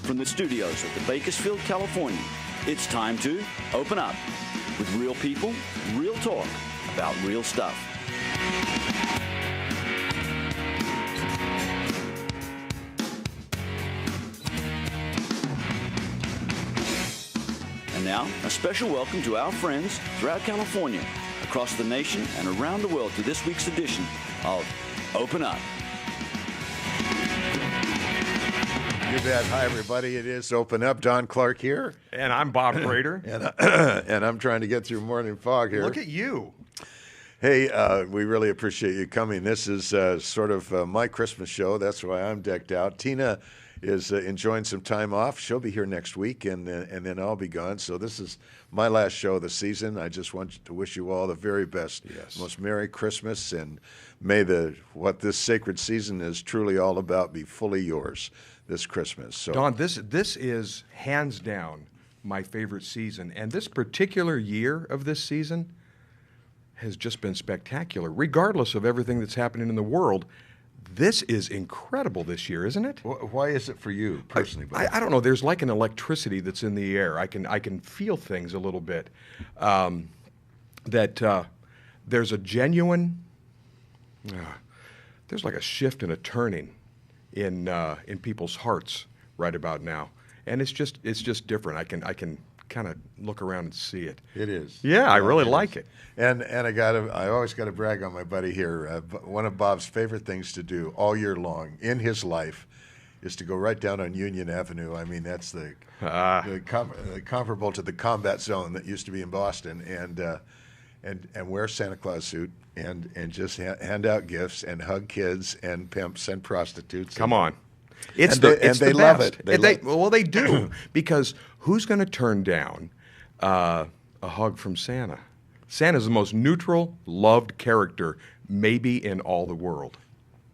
from the studios of the Bakersfield, California, it's time to open up with real people, real talk about real stuff. And now, a special welcome to our friends throughout California, across the nation, and around the world to this week's edition of Open Up. You bet. Hi, everybody. It is Open Up. Don Clark here. And I'm Bob Prater. and I'm trying to get through morning fog here. Look at you. Hey, we really appreciate you coming. This is sort of my Christmas show. That's why I'm decked out. Tina is enjoying some time off. She'll be here next week, and then I'll be gone. So this is my last show of the season. I just want to wish you all the very best. Yes. Most Merry Christmas, and may what this sacred season is truly all about be fully yours this Christmas. So, Don, this is hands down my favorite season. And this particular year of this season has just been spectacular. Regardless of everything that's happening in the world, this is incredible this year, isn't it? why is it for you personally, Bob? I don't know. There's like an electricity that's in the air. I can feel things a little bit. There's a genuine, there's like a shift and a turning in people's hearts right about now, and it's just different. I can kind of look around and see it. It is. Yeah, I really like it. And I always got to brag on my buddy here. One of Bob's favorite things to do all year long in his life is to go right down on Union Avenue. I mean, that's the comparable to the combat zone that used to be in Boston, and wear a Santa Claus suit and just hand out gifts and hug kids and pimps and prostitutes. Come on. They love it. They do, because who's going to turn down a hug from Santa? Santa's the most neutral, loved character maybe in all the world.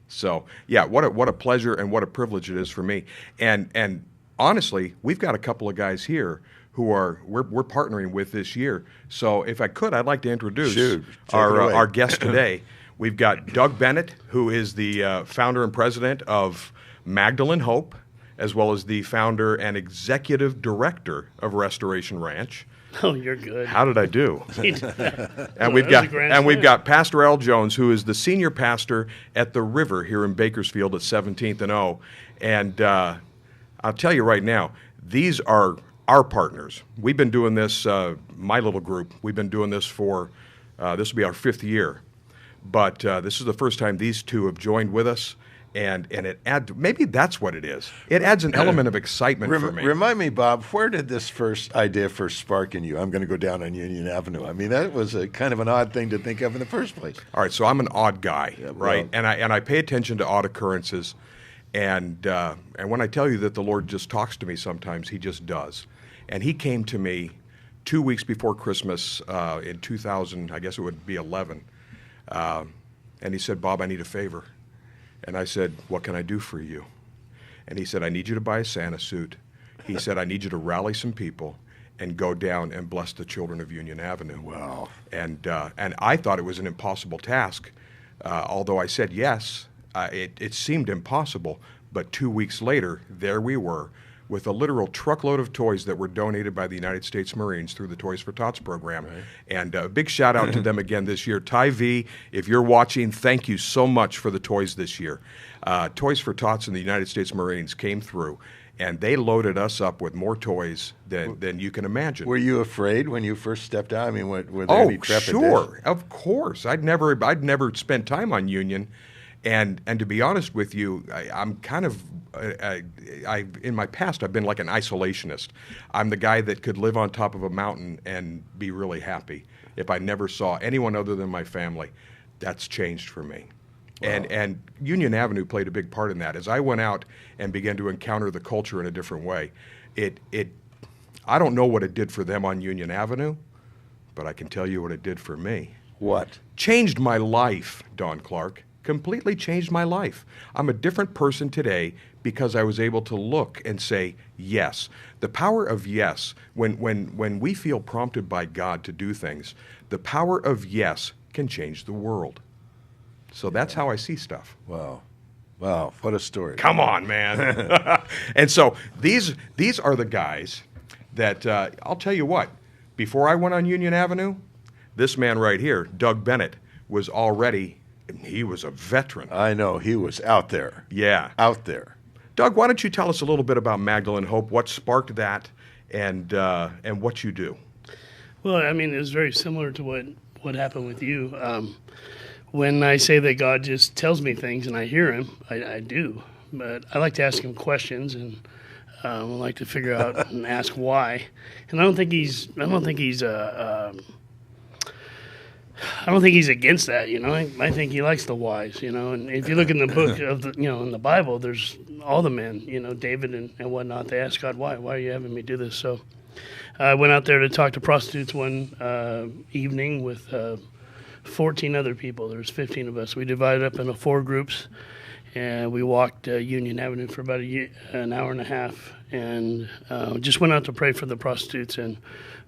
So, yeah, what a pleasure and what a privilege it is for me. And honestly, we've got a couple of guys here who we're partnering with this year. So if I could, I'd like to introduce our guest today. We've got Doug Bennett, who is the founder and president of Magdalene Hope, as well as the founder and executive director of Restoration Ranch. Oh, you're good. How did I do? And we've got Pastor Al Jones, who is the senior pastor at the River here in Bakersfield at 17th and O. And I'll tell you right now, these are our partners. We've been doing this, my little group, we've been doing this for, this will be our 5th year. But this is the first time these two have joined with us. And it adds, maybe that's what it is. It adds an element of excitement for me. Remind me, Bob, where did this idea first spark in you? I'm going to go down on Union Avenue. I mean, that was a kind of an odd thing to think of in the first place. All right, so I'm an odd guy, right? And I pay attention to odd occurrences. And when I tell you that the Lord just talks to me sometimes, He just does. And He came to me 2 weeks before Christmas in 2000, I guess it would be 11. And He said, Bob, I need a favor. And I said, what can I do for you? And he said, I need you to buy a Santa suit. He said, I need you to rally some people and go down and bless the children of Union Avenue. Wow. And I thought it was an impossible task. Although I said yes, it seemed impossible. But 2 weeks later, there we were with a literal truckload of toys that were donated by the United States Marines through the Toys for Tots program. Right. And a big shout out to them again this year. Ty V, if you're watching, thank you so much for the toys this year. Toys for Tots and the United States Marines came through, and they loaded us up with more toys than you can imagine. Were you afraid when you first stepped out? I mean, were there any trepidation? Sure, of course. I'd never spent time on Union. And to be honest with you, I'm kind of, in my past, I've been like an isolationist. I'm the guy that could live on top of a mountain and be really happy if I never saw anyone other than my family. That's changed for me. Wow. And Union Avenue played a big part in that. As I went out and began to encounter the culture in a different way, I don't know what it did for them on Union Avenue, but I can tell you what it did for me. What? Changed my life, Don Clark. Completely changed my life. I'm a different person today because I was able to look and say yes. The power of yes, when we feel prompted by God to do things, the power of yes can change the world. So that's how I see stuff. Wow. Wow, what a story. Come on, man. And so these are the guys that, I'll tell you what, before I went on Union Avenue, this man right here, Doug Bennett, was already, he was a veteran. I know, he was out there. Yeah. Out there. Doug, why don't you tell us a little bit about Magdalene Hope, what sparked that, and what you do? Well, I mean, it was very similar to what happened with you. When I say that God just tells me things and I hear him, I do. But I like to ask him questions, and I like to figure out and ask why. And I don't think he's against that, you know. I think he likes the whys, you know. And if you look in the book of the, you know, in the Bible, there's all the men, you know, David and whatnot. They ask God, why are you having me do this? So I went out there to talk to prostitutes one evening with 14 other people. There's 15 of us. We divided up into 4 groups, and we walked Union Avenue for about an hour and a half, and just went out to pray for the prostitutes. And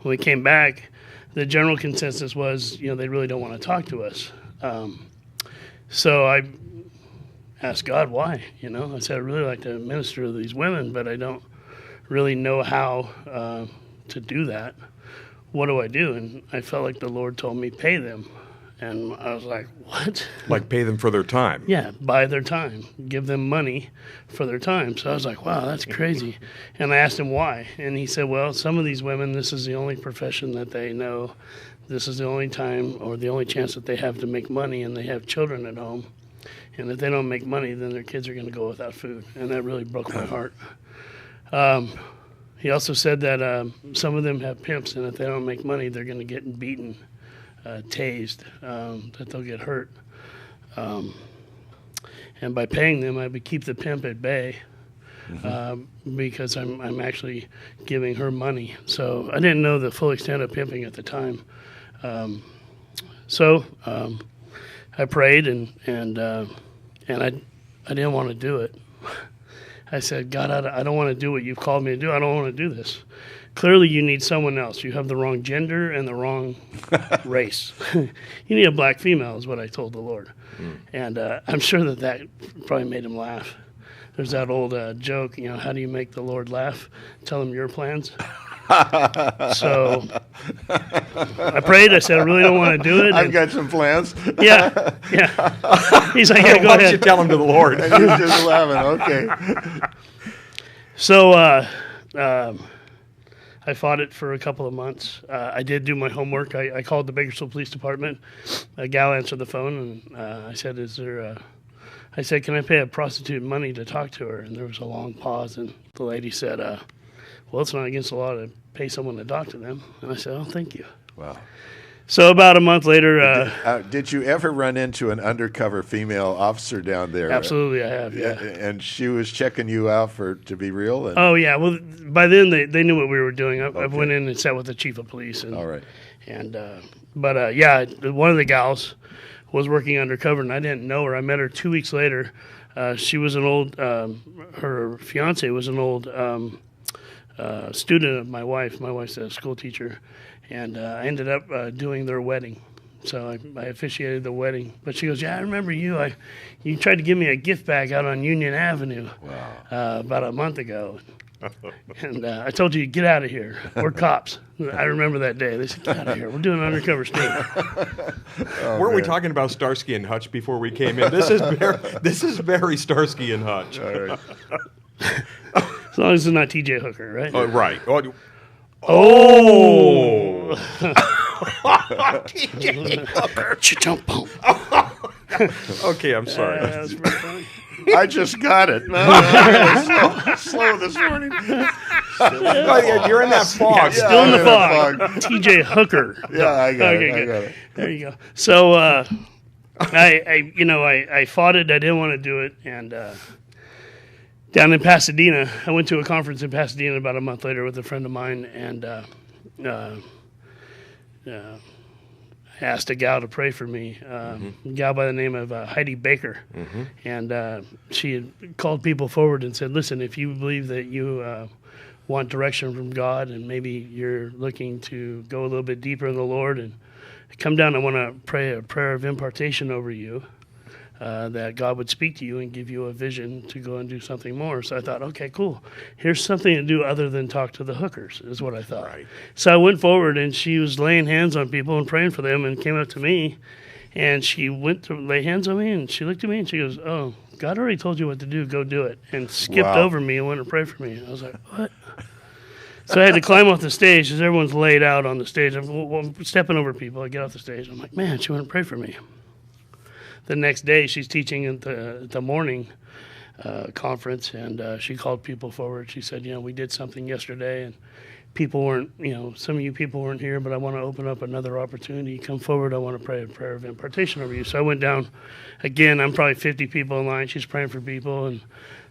when we came back, the general consensus was, you know, they really don't want to talk to us. So I asked God why. You know, I said, I'd really like to minister to these women, but I don't really know how to do that. What do I do? And I felt like the Lord told me, pay them. And I was like, what? Like pay them for their time? Yeah, buy their time. Give them money for their time. So I was like, wow, that's crazy. And I asked him why. And he said, well, some of these women, this is the only profession that they know. This is the only time or the only chance that they have to make money, and they have children at home. And if they don't make money, then their kids are going to go without food. And that really broke my heart. He also said that some of them have pimps, and if they don't make money, they're going to get beaten, tased, that they'll get hurt. And by paying them, I would keep the pimp at bay, because I'm actually giving her money. So I didn't know the full extent of pimping at the time. So I prayed, and I didn't want to do it. I said, God, I don't want to do what you've called me to do. I don't want to do this. Clearly, you need someone else. You have the wrong gender and the wrong race. You need a black female, is what I told the Lord. And I'm sure that probably made him laugh. There's that old joke, you know, how do you make the Lord laugh? Tell him your plans. So I prayed. I said, I really don't want to do it. I've got some plans. Yeah. He's like, yeah, go Why ahead. don't you tell him to the Lord? And he's just laughing. Okay. So I fought it for a couple of months. I did do my homework. I called the Bakersfield Police Department. A gal answered the phone, and I said, I said, can I pay a prostitute money to talk to her? And there was a long pause, and the lady said, well, it's not against the law to pay someone to talk to them. And I said, oh, thank you. Wow. So about a month later... did you ever run into an undercover female officer down there? Absolutely, I have, yeah. And she was checking you out to be real? And oh, yeah. Well, by then, they knew what we were doing. I went in and sat with the chief of police. And, all right. And, yeah, one of the gals was working undercover, and I didn't know her. I met her 2 weeks later. She was an old... her fiance was an old... student of my wife. My wife's a school teacher, and I ended up doing their wedding. So I officiated the wedding. But she goes, yeah, I remember you. You tried to give me a gift bag out on Union Avenue about a month ago. And I told you, get out of here. We're cops. I remember that day. They said, get out of here. We're doing an undercover sting. Weren't we talking about Starsky and Hutch before we came in? This is very Starsky and Hutch. All right. As long as it's not T.J. Hooker, right? Oh, right. T.J. Hooker. Cha-chump. Okay, I'm sorry. That's pretty funny. I just got it. No, slow this morning. You're in that fog. Still in the fog. T.J. Hooker. Yeah, I got it. Okay, I got it. There you go. So I fought it. I didn't want to do it, and down in Pasadena, I went to a conference in Pasadena about a month later with a friend of mine, and I asked a gal to pray for me, a gal by the name of Heidi Baker. And she had called people forward and said, listen, if you believe that you want direction from God and maybe you're looking to go a little bit deeper in the Lord, and come down, I want to pray a prayer of impartation over you. that God would speak to you and give you a vision to go and do something more. So I thought, okay, cool. Here's something to do other than talk to the hookers, is what I thought. Right. So I went forward, and she was laying hands on people and praying for them, and came up to me, and she went to lay hands on me, and she looked at me, and she goes, "Oh, God already told you what to do. Go do it." And skipped Wow. over me and went and prayed for me. I was like, what? So I had to climb off the stage because everyone's laid out on the stage. I'm stepping over people. I get off the stage. I'm like, man, she went and prayed for me. The next day, she's teaching at the morning conference, and she called people forward. She said, we did something yesterday, and people weren't, some of you people weren't here, but I want to open up another opportunity. Come forward. I want to pray a prayer of impartation over you. So I went down. Again, I'm probably 50 people in line. She's praying for people, and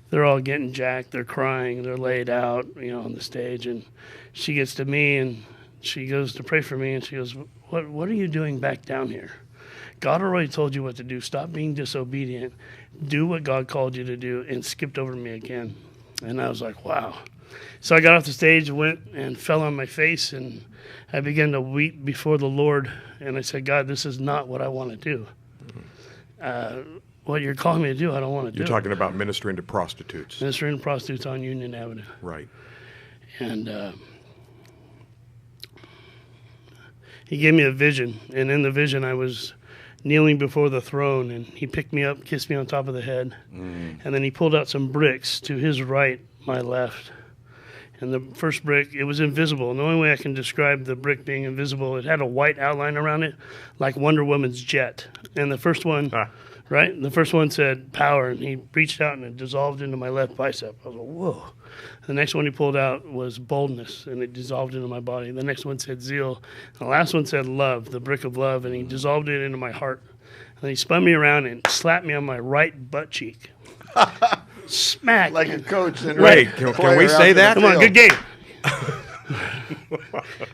they're all getting jacked. They're crying. They're laid out, on the stage. And she gets to me, and she goes to pray for me, and she goes, what are you doing back down here? God already told you what to do. Stop being disobedient. Do what God called you to do, and skipped over me again. And I was like, wow. So I got off the stage, went and fell on my face, and I began to weep before the Lord. And I said, God, this is not what I want to do. What you're calling me to do, I don't want to do. You're talking about ministering to prostitutes. Ministering to prostitutes on Union Avenue. Right. And he gave me a vision. And in the vision, I was kneeling before the throne, and he picked me up, kissed me on top of the head. And then he pulled out some bricks to his right, my left. And the first brick, it was invisible. And the only way I can describe the brick being invisible, it had a white outline around it, like Wonder Woman's jet. And the first one, right? The first one said power, and he reached out and it dissolved into my left bicep. I was like, whoa. The next one he pulled out was boldness, and it dissolved into my body. The next one said zeal. And the last one said love, the brick of love, and he dissolved it into my heart. And then he spun me around and slapped me on my right butt cheek. Smack. Like a coach. And Wait, can we say that? Come on, good game.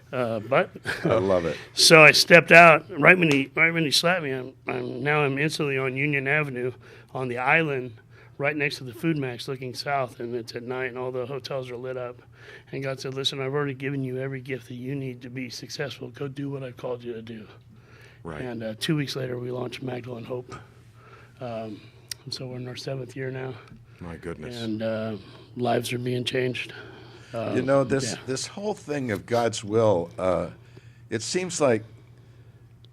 But I love it. so I stepped out right when he slapped me. I'm instantly on Union Avenue on the island right next to the Food Max looking south, and it's at night and all the hotels are lit up. And God said, listen, I've already given you every gift that you need to be successful. Go do what I've called you to do. Right. And 2 weeks later, we launched Magdalene Hope. And so we're in our 7th year now. My goodness. And lives are being changed. This whole thing of God's will, it seems like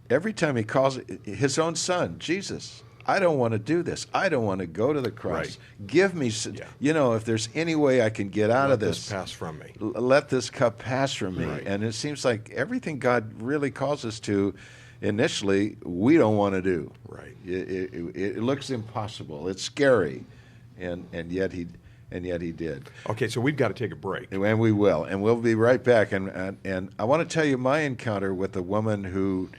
every time he calls his own son, Jesus, I don't want to do this. I don't want to go to the cross. Right. Give me, if there's any way I can get out of this, pass from me. Let this cup pass from me. Right. And it seems like everything God really calls us to, initially, we don't want to do. Right. It looks impossible. It's scary, and yet he did. Okay, so we've got to take a break. And we will. And we'll be right back. And I want to tell you my encounter with a woman who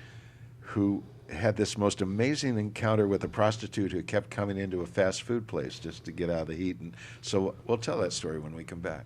had this most amazing encounter with a prostitute who kept coming into a fast food place just to get out of the heat. And so we'll tell that story when we come back.